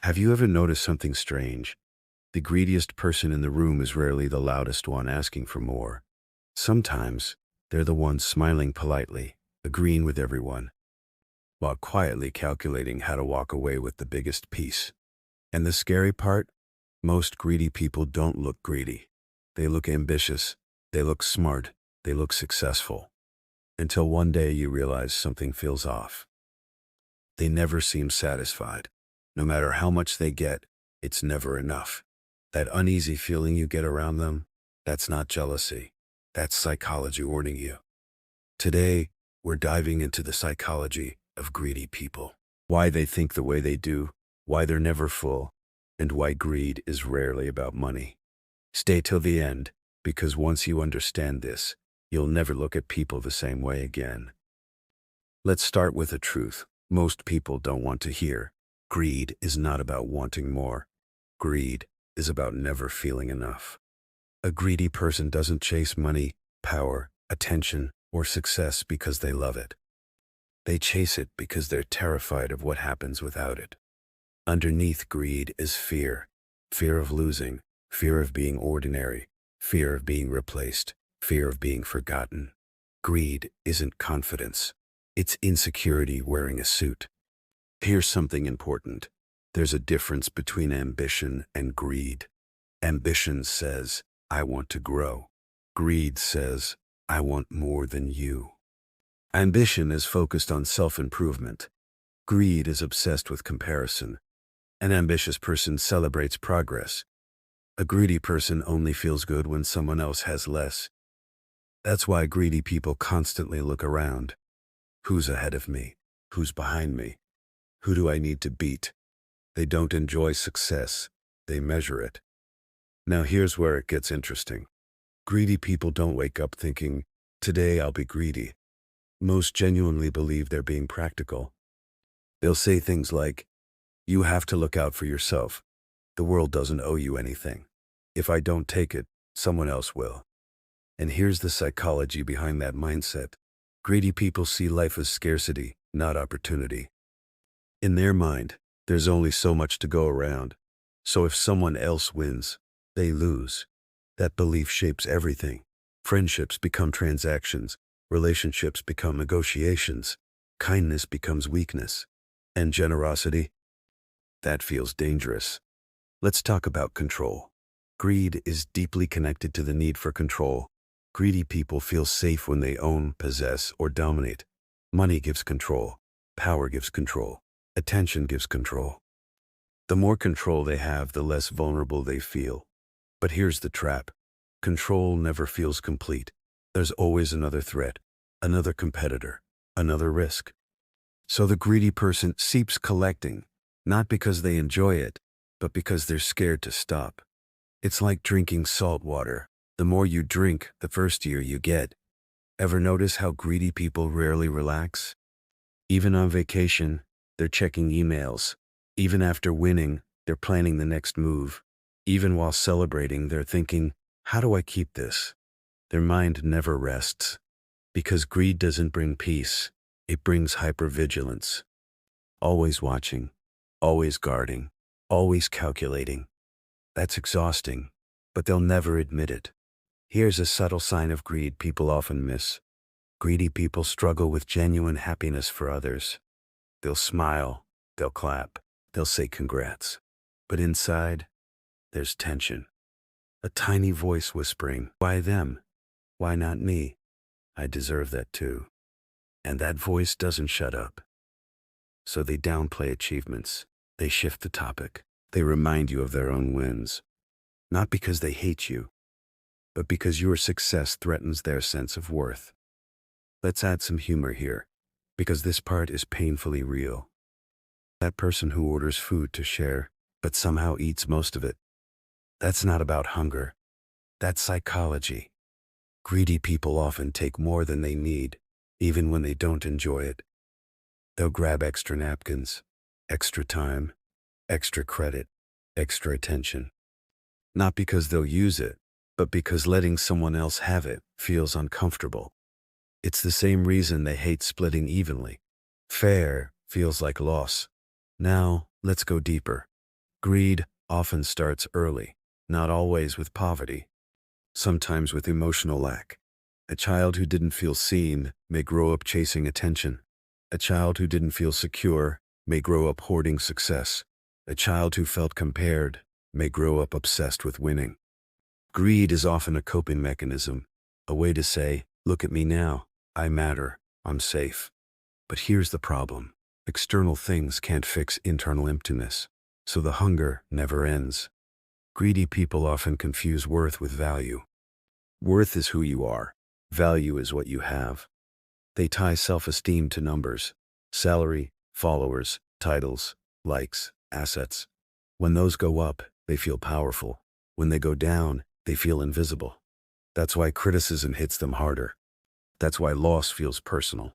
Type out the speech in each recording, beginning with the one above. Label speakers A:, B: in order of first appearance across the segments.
A: Have you ever noticed something strange? The greediest person in the room is rarely the loudest one asking for more. Sometimes, they're the ones smiling politely, agreeing with everyone, while quietly calculating how to walk away with the biggest piece. And the scary part? Most greedy people don't look greedy. They look ambitious, they look smart, they look successful. Until one day you realize something feels off. They never seem satisfied. No matter how much they get, it's never enough. That uneasy feeling you get around them, that's not jealousy. That's psychology warning you. Today, we're diving into the psychology of greedy people. Why they think the way they do, why they're never full, and why greed is rarely about money. Stay till the end, because once you understand this, you'll never look at people the same way again. Let's start with a truth most people don't want to hear. Greed is not about wanting more. Greed is about never feeling enough. A greedy person doesn't chase money, power, attention, or success because they love it. They chase it because they're terrified of what happens without it. Underneath greed is fear. Fear of losing, fear of being ordinary, fear of being replaced, fear of being forgotten. Greed isn't confidence. It's insecurity wearing a suit. Here's something important. There's a difference between ambition and greed. Ambition says, I want to grow. Greed says, I want more than you. Ambition is focused on self-improvement. Greed is obsessed with comparison. An ambitious person celebrates progress. A greedy person only feels good when someone else has less. That's why greedy people constantly look around. Who's ahead of me? Who's behind me? Who do I need to beat? They don't enjoy success. They measure it. Now here's where it gets interesting. Greedy people don't wake up thinking, today I'll be greedy. Most genuinely believe they're being practical. They'll say things like, you have to look out for yourself. The world doesn't owe you anything. If I don't take it, someone else will. And here's the psychology behind that mindset. Greedy people see life as scarcity, not opportunity. In their mind, there's only so much to go around. So if someone else wins, they lose. That belief shapes everything. Friendships become transactions. Relationships become negotiations. Kindness becomes weakness. And generosity? That feels dangerous. Let's talk about control. Greed is deeply connected to the need for control. Greedy people feel safe when they own, possess, or dominate. Money gives control. Power gives control. Attention gives control. The more control they have, the less vulnerable they feel. But here's the trap. Control never feels complete. There's always another threat, another competitor, another risk. So the greedy person keeps collecting, not because they enjoy it, but because they're scared to stop. It's like drinking salt water. The more you drink, the thirstier you get. Ever notice how greedy people rarely relax? Even on vacation, they're checking emails. Even after winning, they're planning the next move. Even while celebrating, they're thinking, how do I keep this? Their mind never rests. Because greed doesn't bring peace. It brings hypervigilance. Always watching, always guarding, always calculating. That's exhausting, but they'll never admit it. Here's a subtle sign of greed people often miss. Greedy people struggle with genuine happiness for others. They'll smile, they'll clap, they'll say congrats. But inside, there's tension. A tiny voice whispering, why them? Why not me? I deserve that too. And that voice doesn't shut up. So they downplay achievements. They shift the topic. They remind you of their own wins. Not because they hate you, but because your success threatens their sense of worth. Let's add some humor here, because this part is painfully real. That person who orders food to share, but somehow eats most of it. That's not about hunger. That's psychology. Greedy people often take more than they need, even when they don't enjoy it. They'll grab extra napkins, extra time, extra credit, extra attention. Not because they'll use it, but because letting someone else have it feels uncomfortable. It's the same reason they hate splitting evenly. Fair feels like loss. Now, let's go deeper. Greed often starts early, not always with poverty, sometimes with emotional lack. A child who didn't feel seen may grow up chasing attention. A child who didn't feel secure may grow up hoarding success. A child who felt compared may grow up obsessed with winning. Greed is often a coping mechanism, a way to say, look at me now, I matter, I'm safe. But here's the problem. External things can't fix internal emptiness, so the hunger never ends. Greedy people often confuse worth with value. Worth is who you are. Value is what you have. They tie self-esteem to numbers, salary, followers, titles, likes, assets. When those go up, they feel powerful. When they go down, they feel invisible. That's why criticism hits them harder. That's why loss feels personal.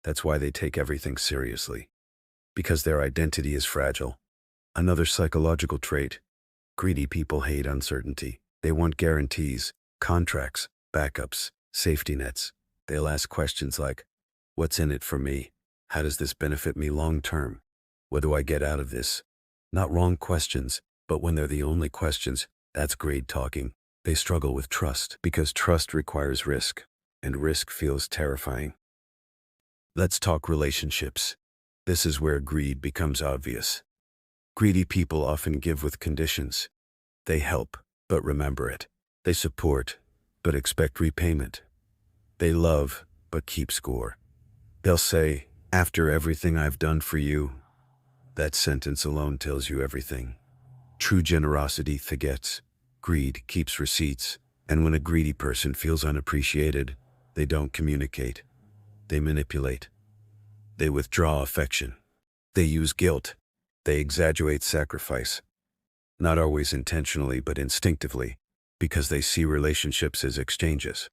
A: That's why they take everything seriously. Because their identity is fragile. Another psychological trait. Greedy people hate uncertainty. They want guarantees, contracts, backups, safety nets. They'll ask questions like, what's in it for me? How does this benefit me long term? What do I get out of this? Not wrong questions, but when they're the only questions, that's greed talking. They struggle with trust because trust requires risk, and risk feels terrifying. Let's talk relationships. This is where greed becomes obvious. Greedy people often give with conditions. They help, but remember it. They support, but expect repayment. They love, but keep score. They'll say, after everything I've done for you. That sentence alone tells you everything. True generosity forgets. Greed keeps receipts. And when a greedy person feels unappreciated, they don't communicate. They manipulate. They withdraw affection. They use guilt. They exaggerate sacrifice. Not always intentionally, but instinctively, because they see relationships as exchanges.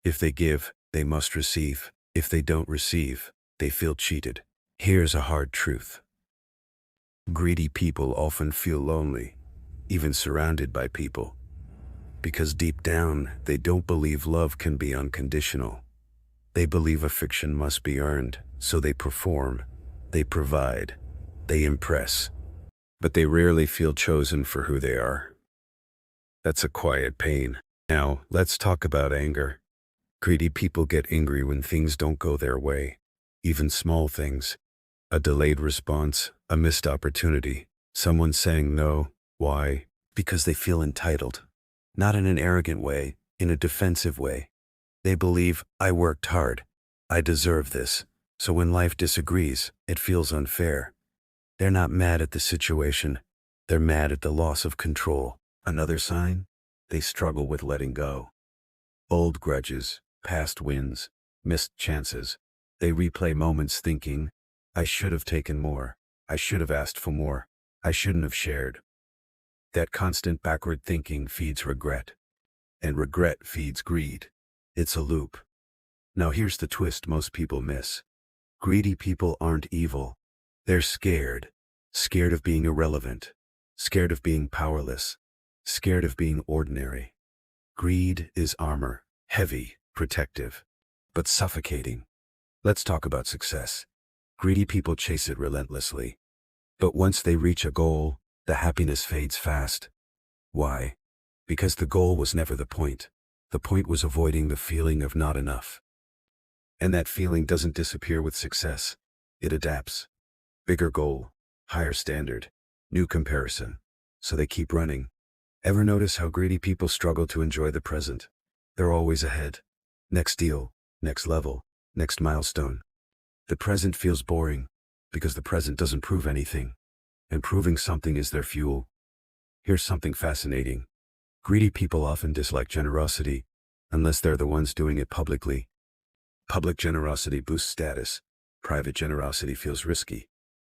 A: If they give, they must receive. If they don't receive, they feel cheated. Here's a hard truth. Greedy people often feel lonely, even surrounded by people, because deep down, they don't believe love can be unconditional. They believe affection must be earned, so they perform, they provide, they impress, but they rarely feel chosen for who they are. That's a quiet pain. Now, let's talk about anger. Greedy people get angry when things don't go their way, even small things. A delayed response, a missed opportunity, someone saying no. Why? Because they feel entitled. Not in an arrogant way, in a defensive way. They believe, I worked hard. I deserve this. So when life disagrees, it feels unfair. They're not mad at the situation. They're mad at the loss of control. Another sign? They struggle with letting go. Old grudges, past wins, missed chances. They replay moments thinking, I should have taken more. I should have asked for more. I shouldn't have shared. That constant backward thinking feeds regret. And regret feeds greed. It's a loop. Now here's the twist most people miss. Greedy people aren't evil. They're scared. Scared of being irrelevant. Scared of being powerless. Scared of being ordinary. Greed is armor. Heavy, protective, but suffocating. Let's talk about success. Greedy people chase it relentlessly. But once they reach a goal, the happiness fades fast. Why? Because the goal was never the point. The point was avoiding the feeling of not enough. And that feeling doesn't disappear with success. It adapts. Bigger goal, higher standard, new comparison. So they keep running. Ever notice how greedy people struggle to enjoy the present? They're always ahead. Next deal, next level, next milestone. The present feels boring because the present doesn't prove anything. And proving something is their fuel. Here's something fascinating. Greedy people often dislike generosity, unless they're the ones doing it publicly. Public generosity boosts status. Private generosity feels risky.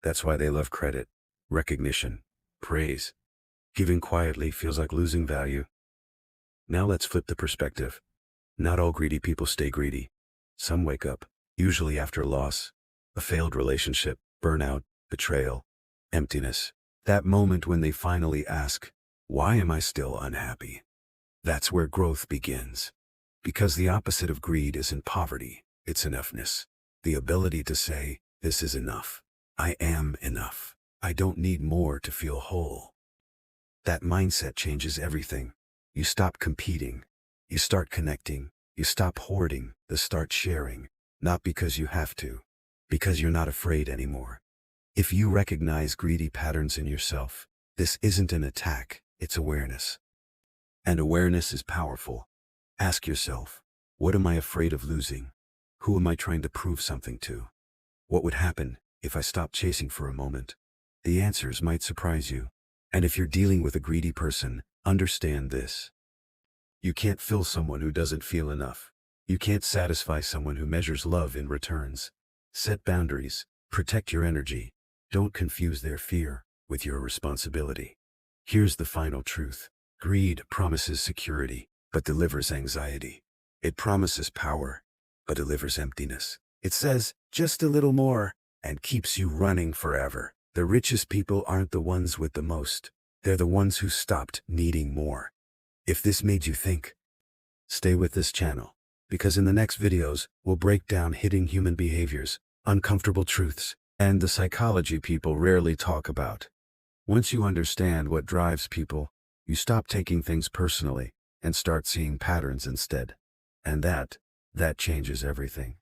A: That's why they love credit, recognition, praise. Giving quietly feels like losing value. Now let's flip the perspective. Not all greedy people stay greedy. Some wake up, usually after loss, a failed relationship, burnout, betrayal, emptiness. That moment when they finally ask, why am I still unhappy? That's where growth begins. Because the opposite of greed isn't poverty, it's enoughness. The ability to say, this is enough. I am enough. I don't need more to feel whole. That mindset changes everything. You stop competing. You start connecting. You stop hoarding. You start sharing. Not because you have to, because you're not afraid anymore. If you recognize greedy patterns in yourself, this isn't an attack, it's awareness. And awareness is powerful. Ask yourself, what am I afraid of losing? Who am I trying to prove something to? What would happen if I stopped chasing for a moment? The answers might surprise you. And if you're dealing with a greedy person, understand this. You can't fill someone who doesn't feel enough. You can't satisfy someone who measures love in returns. Set boundaries. Protect your energy. Don't confuse their fear with your responsibility. Here's the final truth. Greed promises security, but delivers anxiety. It promises power, but delivers emptiness. It says, just a little more, and keeps you running forever. The richest people aren't the ones with the most. They're the ones who stopped needing more. If this made you think, stay with this channel, because in the next videos, we'll break down hidden human behaviors, uncomfortable truths, and the psychology people rarely talk about. Once you understand what drives people, you stop taking things personally and start seeing patterns instead. And that changes everything.